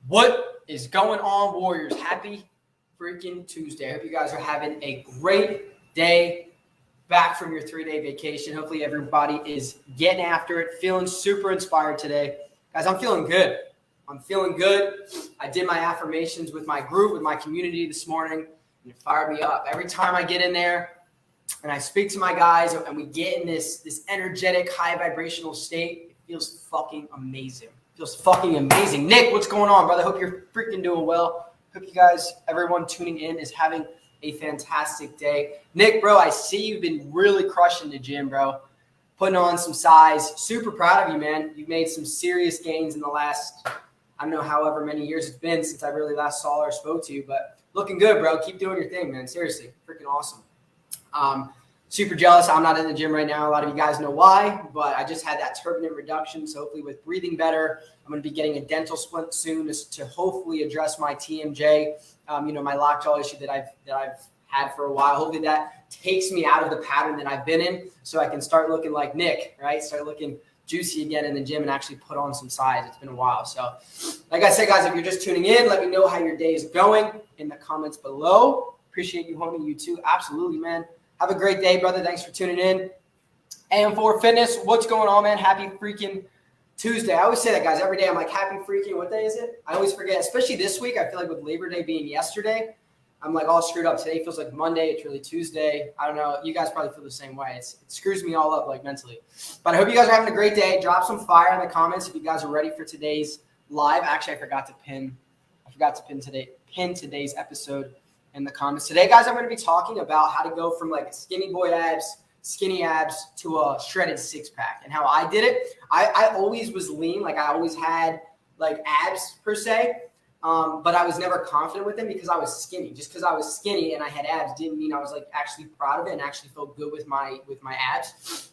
What is going on, Warriors? Happy freaking Tuesday. I hope you guys are having a great day back from your 3-day vacation. Hopefully everybody is getting after it, feeling super inspired today. Guys, I'm feeling good. I did my affirmations with my group, with my community this morning, and it fired me up. Every time I get in there and I speak to my guys and we get in this energetic, high vibrational state, it feels fucking amazing. Nick, what's going on, brother? Hope you're freaking doing well. Hope you guys, everyone tuning in, is having a fantastic day. Nick, bro, I see you've been really crushing the gym, bro. Putting on some size. Super proud of you, man. You've made some serious gains in the last, I don't know, however many years it's been since I really last saw or spoke to you. But looking good, bro. Keep doing your thing, man. Seriously, freaking awesome. Super jealous. I'm not in the gym right now. A lot of you guys know why, but I just had that turbinate reduction. So hopefully with breathing better, I'm going to be getting a dental splint soon to hopefully address my TMJ, my lockjaw issue that I've had for a while. Hopefully that takes me out of the pattern that I've been in so I can start looking like Nick, right? Start looking juicy again in the gym and actually put on some size. It's been a while. So like I said, guys, if you're just tuning in, let me know how your day is going in the comments below. Appreciate you, homie. You too. Absolutely, man. Have a great day, brother. Thanks for tuning in. AM4 Fitness, what's going on, man? Happy freaking Tuesday. I always say that, guys. Every day I'm like, happy freaking, what day is it? I always forget, especially this week. I feel like with Labor Day being yesterday, I'm like all screwed up. Today feels like Monday. It's really Tuesday. I don't know. You guys probably feel the same way. It screws me all up, like, mentally. But I hope you guys are having a great day. Drop some fire in the comments if you guys are ready for today's live. Actually, I forgot to pin today's episode in the comments. Today, guys, I'm going to be talking about how to go from like skinny abs to a shredded six-pack and how I did it. I always was lean. Like I always had like abs per se, but I was never confident with them because I was skinny. Just because I was skinny and I had abs didn't mean I was like actually proud of it and actually felt good with my abs.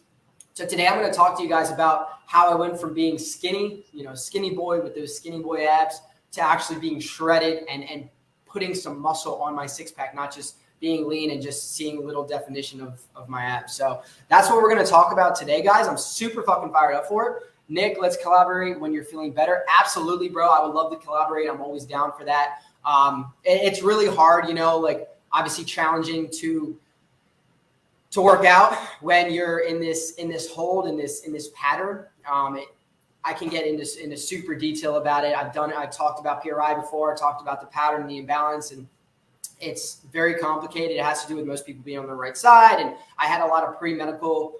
So today I'm going to talk to you guys about how I went from being skinny, skinny boy with those skinny boy abs to actually being shredded and putting some muscle on my six-pack, not just being lean and just seeing a little definition of my abs. So that's what we're going to talk about today, guys. I'm super fucking fired up for it. Nick, let's collaborate when you're feeling better. Absolutely, bro. I would love to collaborate. I'm always down for that. It's really hard, like obviously challenging to work out when you're in this hold, in this pattern. I can get into super detail about it. I've talked about PRI before. I talked about the pattern and the imbalance, and it's very complicated. It has to do with most people being on the right side. And I had a lot of pre-medical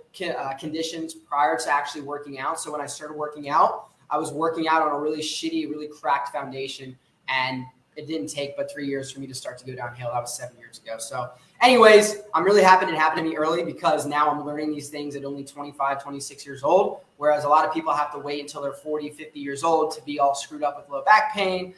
conditions prior to actually working out. So when I started working out, I was working out on a really shitty, really cracked foundation. And it didn't take but 3 years for me to start to go downhill. That was 7 years ago. So anyways, I'm really happy it happened to me early because now I'm learning these things at only 25, 26 years old, whereas a lot of people have to wait until they're 40, 50 years old to be all screwed up with low back pain,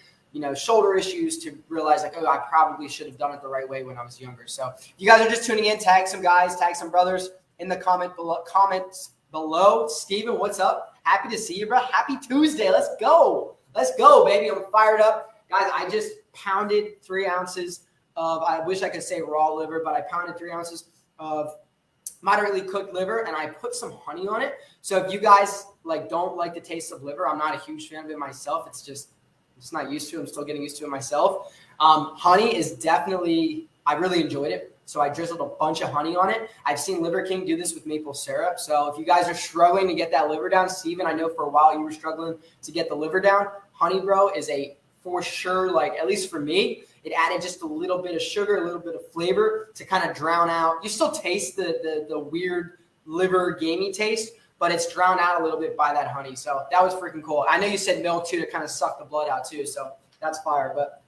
shoulder issues, to realize like, oh, I probably should have done it the right way when I was younger. So if you guys are just tuning in, tag some guys, tag some brothers in the comments below. Steven, what's up? Happy to see you, bro. Happy Tuesday. Let's go, baby. I'm fired up. Guys, I just pounded 3 ounces of, I wish I could say raw liver, but I pounded 3 ounces of moderately cooked liver, and I put some honey on it. So if you guys don't like the taste of liver, I'm not a huge fan of it myself. It's not used to it. I'm still getting used to it myself. Honey is definitely, I really enjoyed it. So I drizzled a bunch of honey on it. I've seen Liver King do this with maple syrup. So if you guys are struggling to get that liver down, Steven, I know for a while you were struggling to get the liver down. Honey, bro, is for sure, at least for me, it added just a little bit of sugar, a little bit of flavor to kind of drown out. You still taste the weird liver gamey taste, but it's drowned out a little bit by that honey. So that was freaking cool. I know you said milk too to kind of suck the blood out too. So that's fire. But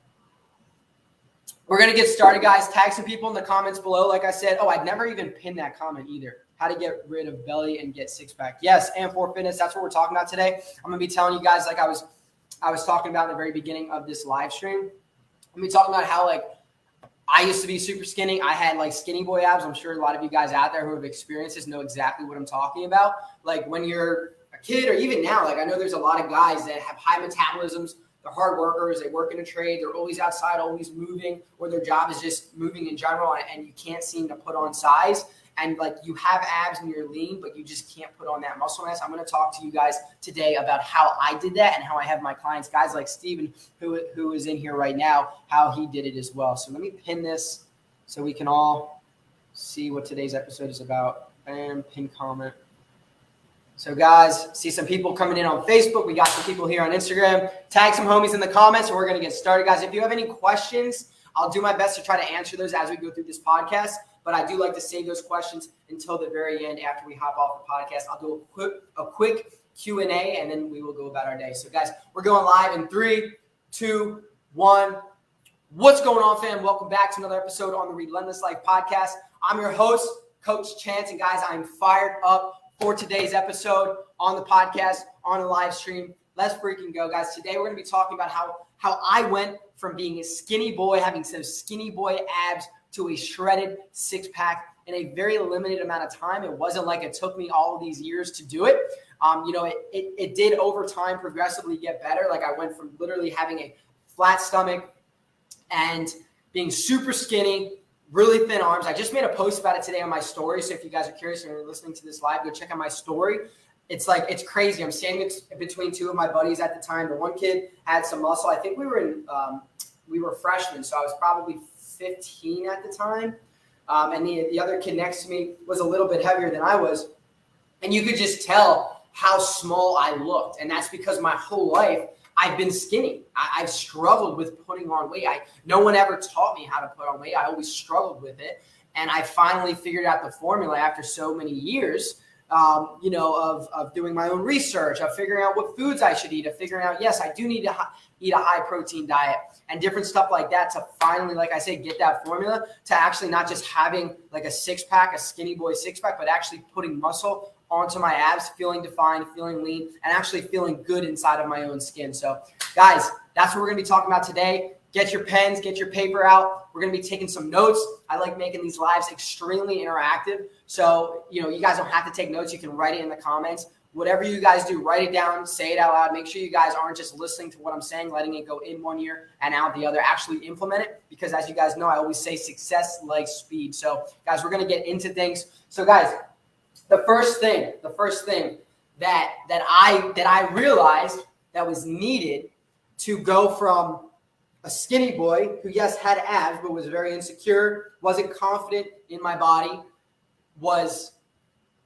we're going to get started, guys. Tag some people in the comments below. Like I said, I'd never even pinned that comment either. How to get rid of belly and get six-pack. Yes, AM4 Fitness. That's what we're talking about today. I'm going to be telling you guys, like I was talking about in the very beginning of this live stream. I'm going to be talking about how I used to be super skinny. I had skinny boy abs. I'm sure a lot of you guys out there who have experienced this know exactly what I'm talking about. When you're a kid or even now, I know there's a lot of guys that have high metabolisms. They're hard workers. They work in a trade. They're always outside, always moving, or their job is just moving in general, and you can't seem to put on size. and like you have abs and you're lean, but you just can't put on that muscle mass. I'm going to talk to you guys today about how I did that and how I have my clients, guys like Steven, who is in here right now, how he did it as well. So let me pin this so we can all see what today's episode is about. Bam, pin comment. So guys, see some people coming in on Facebook. We got some people here on Instagram. Tag some homies in the comments, and we're going to get started. Guys, if you have any questions, I'll do my best to try to answer those as we go through this podcast. But I do like to save those questions until the very end after we hop off the podcast. I'll do a quick Q&A, and then we will go about our day. So guys, we're going live in 3, 2, 1. What's going on, fam? Welcome back to another episode on the Relentless Life podcast. I'm your host, Coach Chance, and guys, I'm fired up for today's episode on the podcast, on a live stream. Let's freaking go, guys. Today we're going to be talking about how I went from being a skinny boy, having some skinny boy abs, to a shredded six-pack in a very limited amount of time. It wasn't like it took me all of these years to do it. It did over time progressively get better. Like I went from literally having a flat stomach and being super skinny, really thin arms. I just made a post about it today on my story. So if you guys are curious and you're listening to this live, go check out my story. It's crazy. I'm standing between two of my buddies at the time. The one kid had some muscle. I think we were freshmen. So I was probably 15 at the time. And the other kid next to me was a little bit heavier than I was. And you could just tell how small I looked. And that's because my whole life I've been skinny. I've struggled with putting on weight. No one ever taught me how to put on weight. I always struggled with it. And I finally figured out the formula after so many years, of doing my own research, of figuring out what foods I should eat, of figuring out, yes, I do need to eat a high protein diet and different stuff like that to finally, like I said, get that formula to actually not just having like a six-pack, a skinny boy six-pack, but actually putting muscle onto my abs, feeling defined, feeling lean, and actually feeling good inside of my own skin. So guys, that's what we're going to be talking about today. Get your pens, get your paper out. We're going to be taking some notes. I like making these lives extremely interactive. So, you guys don't have to take notes. You can write it in the comments. Whatever you guys do, write it down, say it out loud. Make sure you guys aren't just listening to what I'm saying, letting it go in one ear and out the other. Actually implement it, because as you guys know, I always say success like speed. So guys, we're going to get into things. So guys, the first thing that I realized that was needed to go from a skinny boy who, yes, had abs, but was very insecure, wasn't confident in my body, was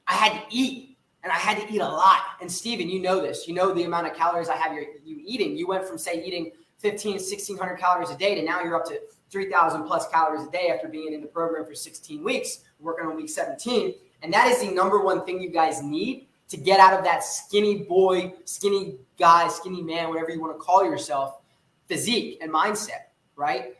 I had to eat, and I had to eat a lot. And Steven, you know this. You know the amount of calories I have you eating. You went from, say, eating 1,600 calories a day to now you're up to 3,000 plus calories a day after being in the program for 16 weeks, working on week 17. And that is the number one thing you guys need to get out of that skinny boy, skinny guy, skinny man, whatever you want to call yourself, physique and mindset, right?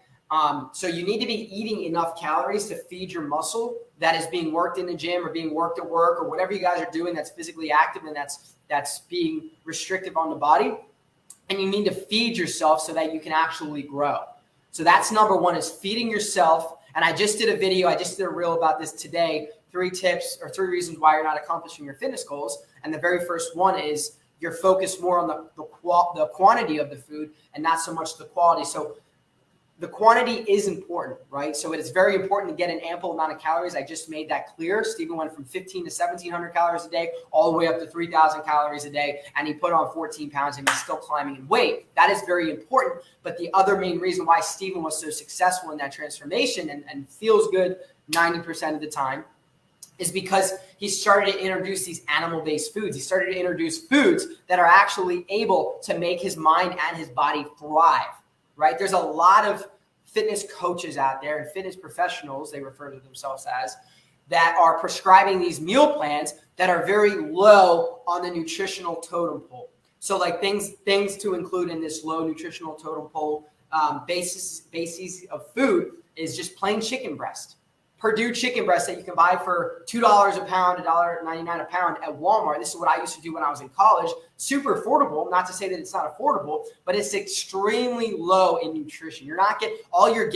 So you need to be eating enough calories to feed your muscle that is being worked in the gym or being worked at work or whatever you guys are doing that's physically active and that's being restrictive on the body. And you need to feed yourself so that you can actually grow. So that's number one, is feeding yourself. And I just did a reel about this today. 3 tips or 3 reasons why you're not accomplishing your fitness goals. And the very first one is you're focused more on the quantity of the food and not so much the quality. So the quantity is important, right? So it is very important to get an ample amount of calories. I just made that clear. Steven went from 1,500 to 1,700 calories a day, all the way up to 3,000 calories a day, and he put on 14 pounds and he's still climbing in weight. That is very important. But the other main reason why Steven was so successful in that transformation and feels good 90% of the time is because he started to introduce these animal-based foods. He started to introduce foods that are actually able to make his mind and his body thrive, right? There's a lot of fitness coaches out there and fitness professionals, they refer to themselves as, that are prescribing these meal plans that are very low on the nutritional totem pole. So like things to include in this low nutritional totem pole basis of food is just plain chicken breast. Purdue chicken breast that you can buy for $2 a pound, $1.99 a pound at Walmart. This is what I used to do when I was in college. Super affordable. Not to say that it's not affordable, but it's extremely low in nutrition. All you're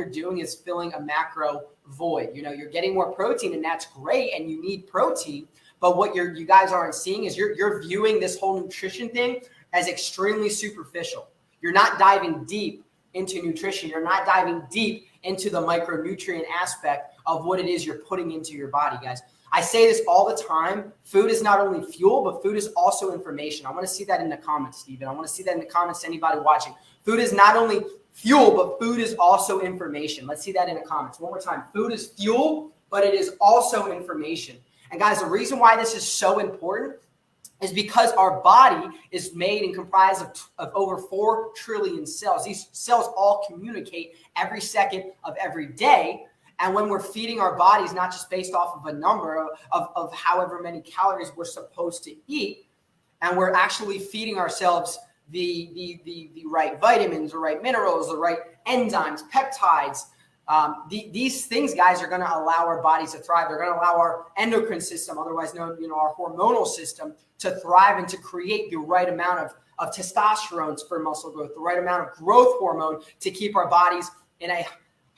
doing is filling a macro void. You're getting more protein, and that's great, and you need protein. But what you guys aren't seeing is you're viewing this whole nutrition thing as extremely superficial. You're not diving deep into nutrition. You're not diving deep into the micronutrient aspect of what it is you're putting into your body, guys. I say this all the time. Food is not only fuel, but food is also information. I want to see that in the comments, Steven. I want to see that in the comments to anybody watching. Food is not only fuel, but food is also information. Let's see that in the comments. One more time. Food is fuel, but it is also information. And guys, the reason why this is so important is because our body is made and comprised of over 4 trillion cells. These cells all communicate every second of every day. And when we're feeding our bodies, not just based off of a number of however many calories we're supposed to eat, and we're actually feeding ourselves the right vitamins, the right minerals, the right enzymes, peptides, these things, guys, are going to allow our bodies to thrive. They're going to allow our endocrine system, otherwise known, our hormonal system, to thrive and to create the right amount of testosterone for muscle growth, the right amount of growth hormone to keep our bodies in a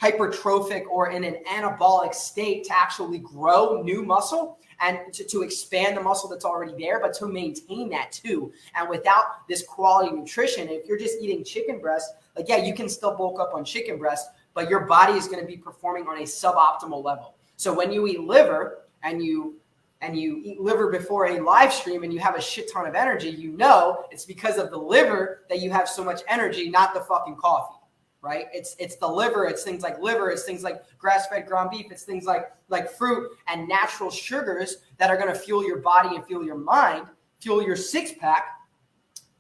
hypertrophic or in an anabolic state to actually grow new muscle and to expand the muscle that's already there, but to maintain that too. And without this quality nutrition, if you're just eating chicken breast, like, yeah, you can still bulk up on chicken breast, but your body is going to be performing on a suboptimal level. So when you eat liver and you eat liver before a live stream and you have a shit ton of energy, it's because of the liver that you have so much energy, not the fucking coffee, right? It's the liver. It's things like liver. It's things like grass-fed ground beef. It's things like fruit and natural sugars that are going to fuel your body and fuel your mind, fuel your six-pack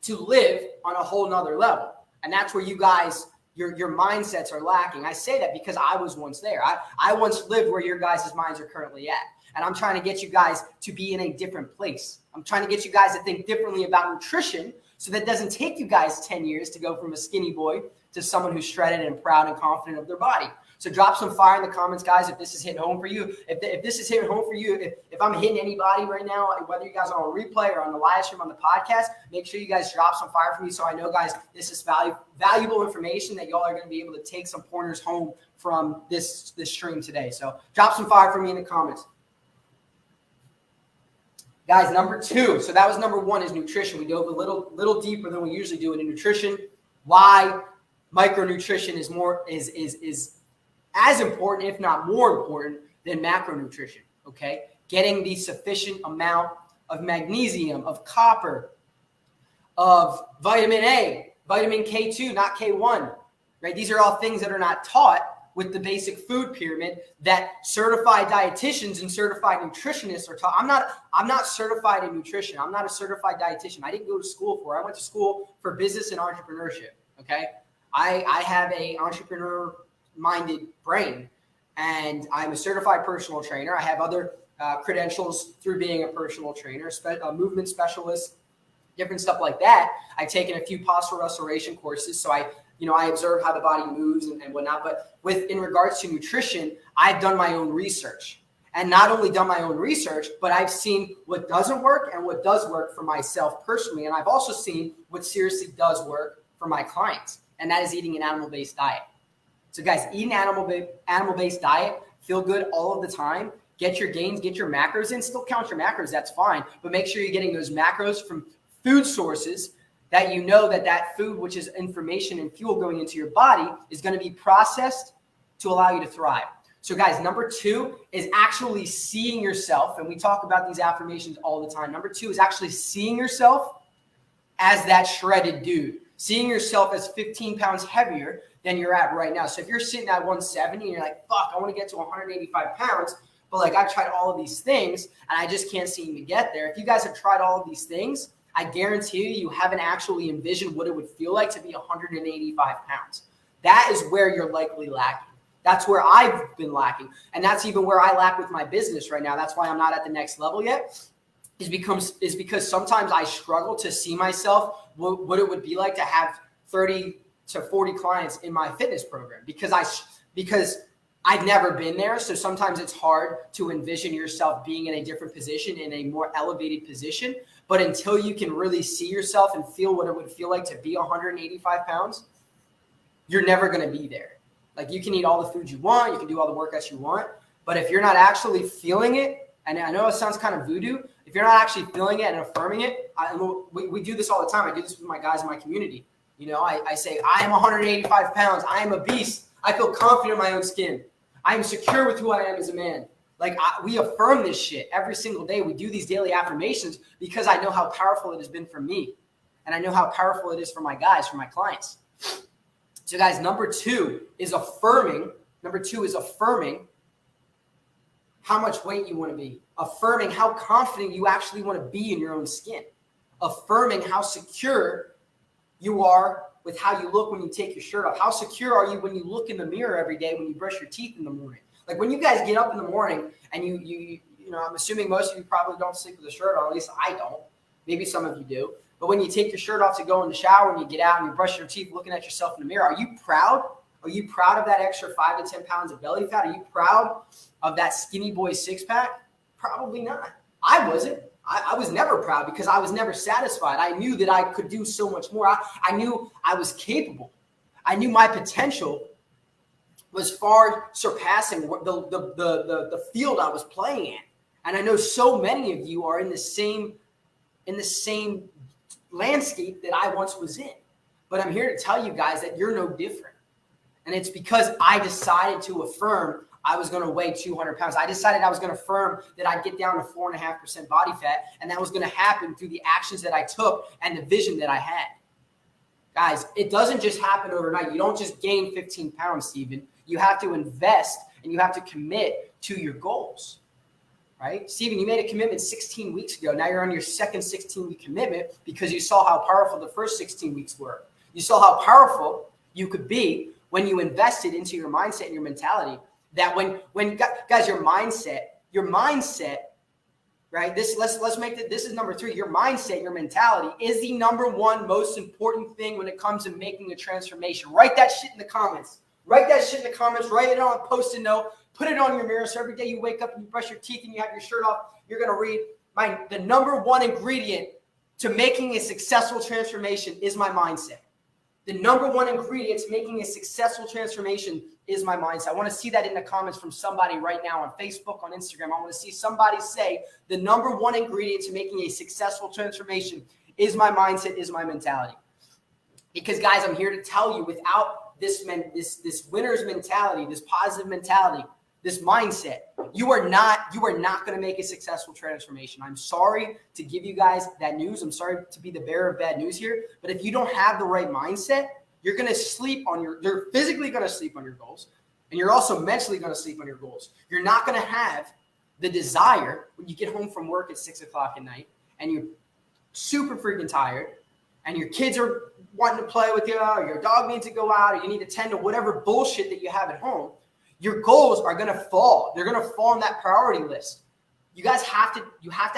to live on a whole nother level. And that's where you guys, your mindsets are lacking. I say that because I was once there. I once lived where your guys' minds are currently at. And I'm trying to get you guys to be in a different place. I'm trying to get you guys to think differently about nutrition so that it doesn't take you guys 10 years to go from a skinny boy to someone who's shredded and proud and confident of their body. So drop some fire in the comments, guys, if this is hitting home for you. If this is hitting home for you, if I'm hitting anybody right now, whether you guys are on replay or on the live stream on the podcast, make sure you guys drop some fire for me so I know, guys, this is valuable information that y'all are going to be able to take some pointers home from this stream today. So drop some fire for me in the comments. Guys, number 2. So that was number 1 is nutrition. We dove a little deeper than we usually do into nutrition. Why micronutrition is as important, if not more important, than macronutrition, okay? Getting the sufficient amount of magnesium, of copper, of vitamin A, vitamin K2, not K1, right? These are all things that are not taught with the basic food pyramid that certified dietitians and certified nutritionists are taught. I'm not certified in nutrition. I'm not a certified dietitian. I didn't go to school for it. I went to school for business and entrepreneurship, okay? I have a entrepreneur-minded brain, and I'm a certified personal trainer. I have other credentials through being a personal trainer, a movement specialist, different stuff like that. I've taken a few posture restoration courses, so I observe how the body moves and whatnot. But in regards to nutrition, I've done my own research. And not only done my own research, but I've seen what doesn't work and what does work for myself personally. And I've also seen what seriously does work for my clients. And that is eating an animal-based diet. So guys, eat an animal-based diet, feel good all of the time, get your gains, get your macros in, still count your macros, that's fine. But make sure you're getting those macros from food sources that that food, which is information and fuel going into your body, is going to be processed to allow you to thrive. So guys, number 2 is actually seeing yourself. And we talk about these affirmations all the time. Number 2 is actually seeing yourself as that shredded dude. Seeing yourself as 15 pounds heavier than you're at right now. So if you're sitting at 170 and you're like, fuck, I want to get to 185 pounds, but like I've tried all of these things and I just can't seem to get there. If you guys have tried all of these things, I guarantee you haven't actually envisioned what it would feel like to be 185 pounds. That is where you're likely lacking. That's where I've been lacking. And that's even where I lack with my business right now. That's why I'm not at the next level yet. Is because sometimes I struggle to see myself what it would be like to have 30 to 40 clients in my fitness program because I've never been there. So sometimes it's hard to envision yourself being in a different position, in a more elevated position. But until you can really see yourself and feel what it would feel like to be 185 pounds, you're never going to be there. Like you can eat all the food you want, you can do all the workouts you want, but if you're not actually feeling it, and I know it sounds kind of voodoo, if you're not actually feeling it and affirming it, we do this all the time. I do this with my guys in my community. I say, I am 185 pounds. I am a beast. I feel confident in my own skin. I am secure with who I am as a man. Like we affirm this shit every single day. We do these daily affirmations because I know how powerful it has been for me. And I know how powerful it is for my guys, for my clients. So guys, number two is affirming how much weight you want to be. Affirming how confident you actually want to be in your own skin. Affirming how secure you are with how you look when you take your shirt off. How secure are you when you look in the mirror every day, when you brush your teeth in the morning? Like when you guys get up in the morning and you know, I'm assuming most of you probably don't sleep with a shirt on, at least I don't. Maybe some of you do. But when you take your shirt off to go in the shower and you get out and you brush your teeth looking at yourself in the mirror, are you proud? Are you proud of that extra 5 to 10 pounds of belly fat? Are you proud of that skinny boy six pack? Probably not. I wasn't. I was never proud because I was never satisfied. I knew that I could do so much more. I knew I was capable. I knew my potential was far surpassing the field I was playing in. And I know so many of you are in the same landscape that I once was in. But I'm here to tell you guys that you're no different. And it's because I decided to affirm I was going to weigh 200 pounds. I decided I was going to affirm that I'd get down to 4.5% body fat. And that was going to happen through the actions that I took and the vision that I had. Guys, it doesn't just happen overnight. You don't just gain 15 pounds, Steven. You have to invest and you have to commit to your goals. Right? Steven, you made a commitment 16 weeks ago. Now you're on your second 16-week commitment because you saw how powerful the first 16 weeks were. You saw how powerful you could be when you invested into your mindset and your mentality. That when guys, your mindset, right? Let's make it. This is number 3. Your mindset, your mentality is the number one most important thing when it comes to making a transformation. Write that shit in the comments. Write it on a Post-it note. Put it on your mirror so every day you wake up and you brush your teeth and you have your shirt off, you're going to read, the number one ingredient to making a successful transformation is my mindset. The number one ingredient to making a successful transformation is my mindset. I want to see that in the comments from somebody right now on Facebook, on Instagram. I want to see somebody say the number one ingredient to making a successful transformation is my mindset, is my mentality. Because guys, I'm here to tell you, without this winner's mentality, this positive mentality, this mindset, you are not going to make a successful transformation. I'm sorry to give you guys that news. I'm sorry to be the bearer of bad news here, but if you don't have the right mindset, you're physically going to sleep on your goals, and you're also mentally going to sleep on your goals. You're not going to have the desire when you get home from work at 6 o'clock at night and you're super freaking tired and your kids are wanting to play with you, or your dog needs to go out, or you need to tend to whatever bullshit that you have at home. Your goals are going to fall. They're going to fall on that priority list. You guys have to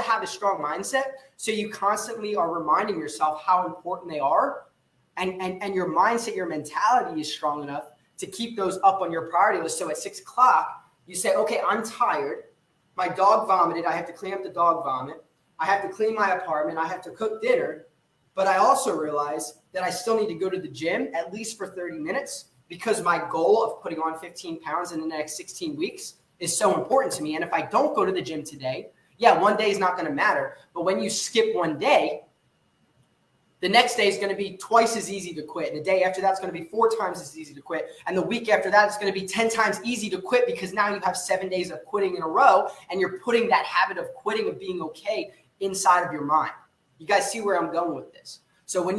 have a strong mindset so you constantly are reminding yourself how important they are, and your mindset, your mentality is strong enough to keep those up on your priority list. So at 6 o'clock, you say, okay, I'm tired. My dog vomited. I have to clean up the dog vomit. I have to clean my apartment. I have to cook dinner. But I also realize that I still need to go to the gym at least for 30 minutes because my goal of putting on 15 pounds in the next 16 weeks is so important to me. And if I don't go to the gym today, yeah, one day is not going to matter. But when you skip one day, the next day is going to be twice as easy to quit. The day after that's going to be 4 times as easy to quit. And the week after that is going to be 10 times easy to quit because now you have 7 days of quitting in a row and you're putting that habit of quitting, of being okay, inside of your mind. You guys see where I'm going with this? So when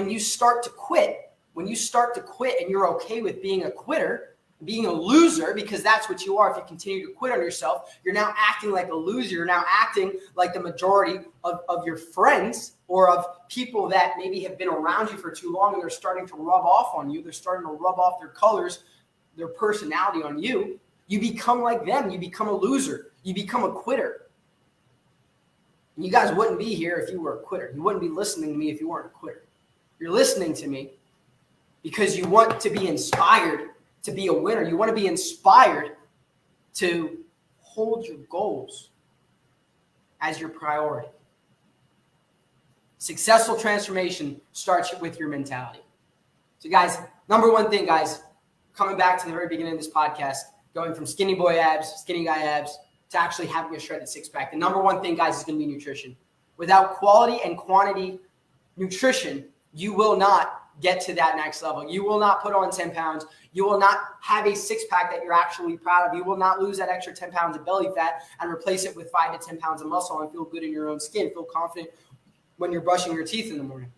you start to quit and you're okay with being a quitter, being a loser, because that's what you are if you continue to quit on yourself, you're now acting like a loser. You're now acting like the majority of your friends or of people that maybe have been around you for too long and they're starting to rub off on you. They're starting to rub off their colors, their personality on you. You become like them. You become a loser. You become a quitter. And you guys wouldn't be here if you were a quitter. You wouldn't be listening to me if you weren't a quitter. You're listening to me because you want to be inspired to be a winner. You want to be inspired to hold your goals as your priority. Successful transformation starts with your mentality. So guys, number one thing, guys, coming back to the very beginning of this podcast, going from skinny boy abs, skinny guy abs, to actually having a shredded six-pack. The number one thing, guys, is going to be nutrition. Without quality and quantity nutrition, you will not get to that next level. You will not put on 10 pounds. You will not have a six-pack that you're actually proud of. You will not lose that extra 10 pounds of belly fat and replace it with 5 to 10 pounds of muscle and feel good in your own skin, feel confident when you're brushing your teeth in the morning.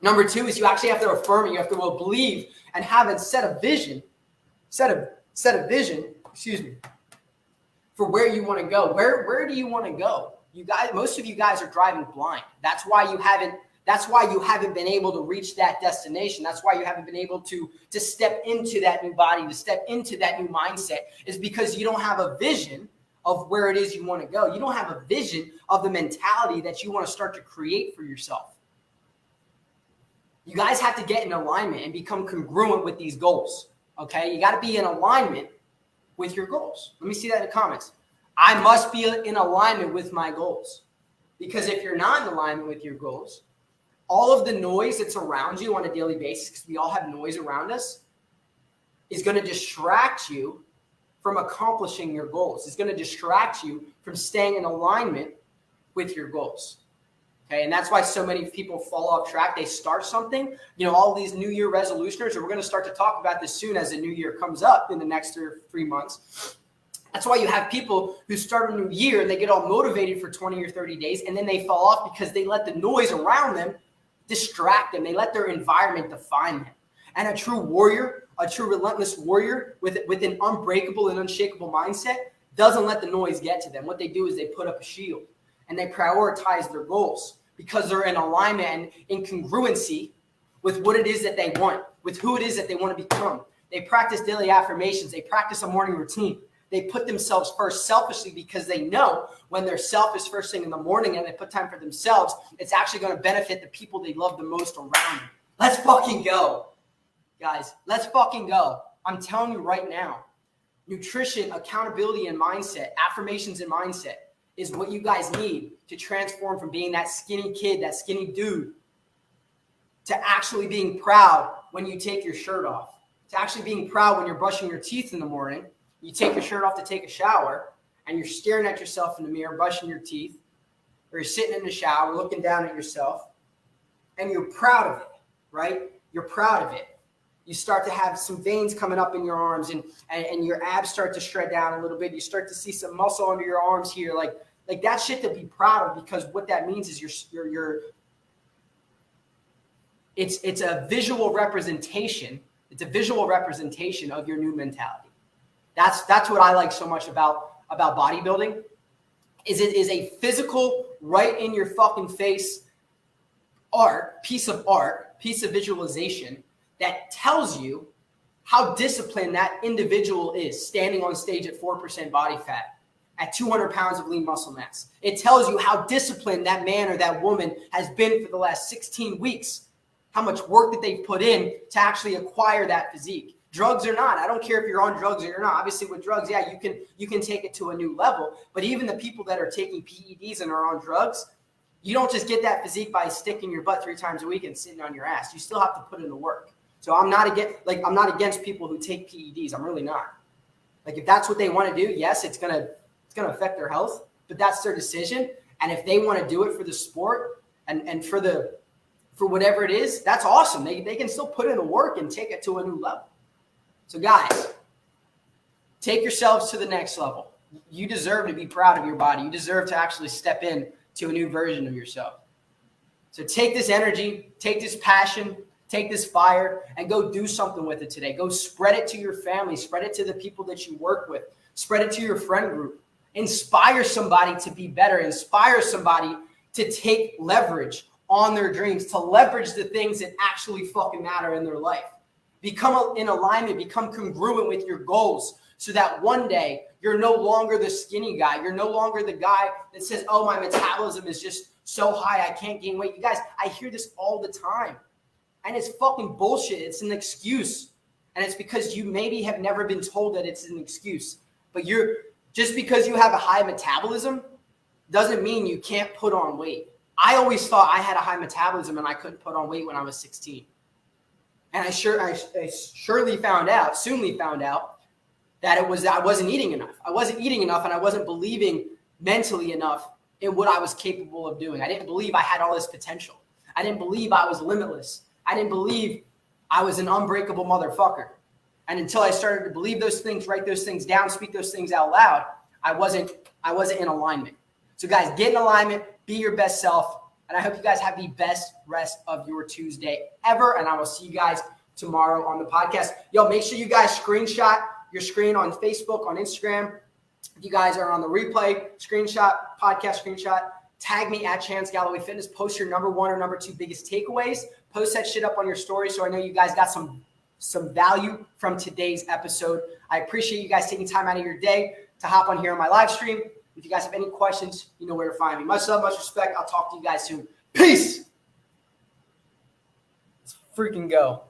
Number 2 is you actually have to affirm it. You have to believe and have a set of vision, for where you want to go. Where do you want to go? You guys, most of you guys are driving blind. That's why you haven't been able to reach that destination. That's why you haven't been able to step into that new body, to step into that new mindset, is because you don't have a vision of where it is you want to go. You don't have a vision of the mentality that you want to start to create for yourself. You guys have to get in alignment and become congruent with these goals, okay? You got to be in alignment with your goals. Let me see that in the comments. I must be in alignment with my goals. Because if you're not in alignment with your goals, all of the noise that's around you on a daily basis, because we all have noise around us, is going to distract you from accomplishing your goals. It's going to distract you from staying in alignment with your goals. Okay, and that's why so many people fall off track. They start something, all these New Year resolutioners, and we're going to start to talk about this soon as the new year comes up in the next 3 months. That's why you have people who start a new year and they get all motivated for 20 or 30 days, and then they fall off because they let the noise around them distract them. They let their environment define them. And a true warrior, a true relentless warrior with an unbreakable and unshakable mindset doesn't let the noise get to them. What they do is they put up a shield and they prioritize their goals because they're in alignment and in congruency with what it is that they want, with who it is that they want to become. They practice daily affirmations. They practice a morning routine. They put themselves first selfishly because they know when they're selfish first thing in the morning and they put time for themselves, it's actually going to benefit the people they love the most around them. Let's fucking go, guys. Let's fucking go. I'm telling you right now, nutrition, accountability, and mindset, affirmations and mindset is what you guys need to transform from being that skinny kid, that skinny dude, to actually being proud when you take your shirt off, to actually being proud when you're brushing your teeth in the morning. You take your shirt off to take a shower, and you're staring at yourself in the mirror, brushing your teeth, or you're sitting in the shower, looking down at yourself, and you're proud of it, right? You're proud of it. You start to have some veins coming up in your arms, and your abs start to shred down a little bit. You start to see some muscle under your arms here, like that shit to be proud of, because what that means is it's a visual representation. It's a visual representation of your new mentality. That's what I like so much about bodybuilding. Is it is a physical, right in your fucking face piece of visualization that tells you how disciplined that individual is standing on stage at 4% body fat, at 200 pounds of lean muscle mass. It tells you how disciplined that man or that woman has been for the last 16 weeks, how much work that they've put in to actually acquire that physique. Drugs or not, I don't care if you're on drugs or you're not. Obviously with drugs, yeah, you can take it to a new level. But even the people that are taking PEDs and are on drugs, you don't just get that physique by sticking your butt 3 times a week and sitting on your ass. You still have to put in the work. So I'm not against people who take PEDs. I'm really not. Like, if that's what they want to do, yes, it's gonna affect their health, but that's their decision. And if they want to do it for the sport and for whatever it is, that's awesome. They can still put in the work and take it to a new level. So guys, take yourselves to the next level. You deserve to be proud of your body. You deserve to actually step in to a new version of yourself. So take this energy, take this passion, take this fire, and go do something with it today. Go spread it to your family. Spread it to the people that you work with. Spread it to your friend group. Inspire somebody to be better. Inspire somebody to take leverage on their dreams, to leverage the things that actually fucking matter in their life. Become in alignment, become congruent with your goals so that one day you're no longer the skinny guy. You're no longer the guy that says, oh, my metabolism is just so high, I can't gain weight. You guys, I hear this all the time. And it's fucking bullshit. It's an excuse. And it's because you maybe have never been told that it's an excuse. But just because you have a high metabolism doesn't mean you can't put on weight. I always thought I had a high metabolism and I couldn't put on weight when I was 16. And I soonly found out that I wasn't eating enough. I wasn't eating enough, and I wasn't believing mentally enough in what I was capable of doing. I didn't believe I had all this potential. I didn't believe I was limitless. I didn't believe I was an unbreakable motherfucker. And until I started to believe those things, write those things down, speak those things out loud, I wasn't in alignment. So guys, get in alignment, be your best self. And I hope you guys have the best rest of your Tuesday ever. And I will see you guys tomorrow on the podcast. Yo, make sure you guys screenshot your screen on Facebook, on Instagram. If you guys are on the replay, podcast screenshot, tag me at Chance Galloway Fitness. Post your number 1 or number 2 biggest takeaways. Post that shit up on your story so I know you guys got some value from today's episode. I appreciate you guys taking time out of your day to hop on here on my live stream. If you guys have any questions, you know where to find me. Much love, much respect. I'll talk to you guys soon. Peace. Let's freaking go.